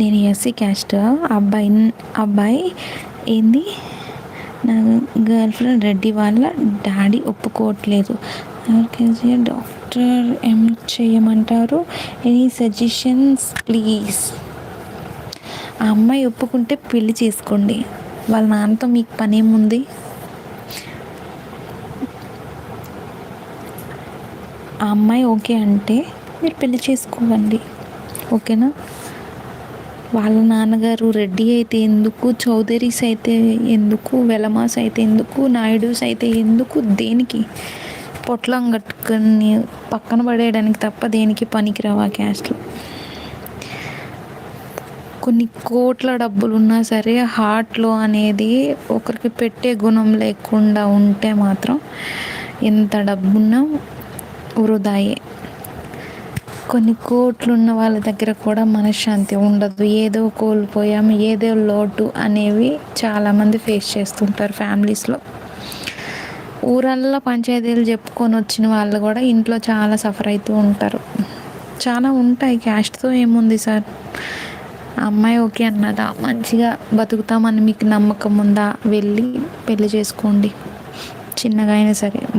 నేను SC caste. అబ్బాయి ఏంది, నా గర్ల్ ఫ్రెండ్ రెడ్డి వాళ్ళ డాడీ ఒప్పుకోవట్లేదు. డాక్టర్ ఏం చేయమంటారు, ఎనీ సజెషన్స్ ప్లీజ్. ఆ అమ్మాయి ఒప్పుకుంటే పెళ్లి చేసుకోండి, వాళ్ళ నాన్నతో మీకు పని ఏముంది? ఆ అమ్మాయి ఓకే అంటే మీరు పెళ్లి చేసుకోవండి, ఓకేనా? వాళ్ళ నాన్నగారు రెడ్డి అయితే ఎందుకు, చౌదరీస్ అయితే ఎందుకు, వెలమాస్ అయితే ఎందుకు, నాయుడుస్ అయితే ఎందుకు, దేనికి? పొట్లం కట్టుకొని పక్కన పడేయడానికి తప్ప దేనికి పనికిరావు ఆ క్యాస్ట్లో. కొన్ని కోట్ల డబ్బులు ఉన్నా సరే హార్ట్లో అనేది ఒకరికి పెట్టే గుణం లేకుండా ఉంటే మాత్రం ఎంత డబ్బున్నా వృధాయే. కొన్ని కోట్లు ఉన్న వాళ్ళ దగ్గర కూడా మనశ్శాంతి ఉండదు, ఏదో కోల్పోయాం, ఏదో లోటు అనేవి చాలామంది ఫేస్ చేస్తుంటారు ఫ్యామిలీస్లో. ఊరల్లో పంచాయతీలు చెప్పుకొని వచ్చిన వాళ్ళు కూడా ఇంట్లో చాలా సఫర్ అవుతూ ఉంటారు. చాలా ఉంటాయి. క్యాస్ట్తో ఏముంది సార్, అమ్మాయి ఓకే అన్నదా, మంచిగా బతుకుతామని మీకు నమ్మకం ఉందా, వెళ్ళి పెళ్లి చేసుకోండి, చిన్నగా అయినా సరే.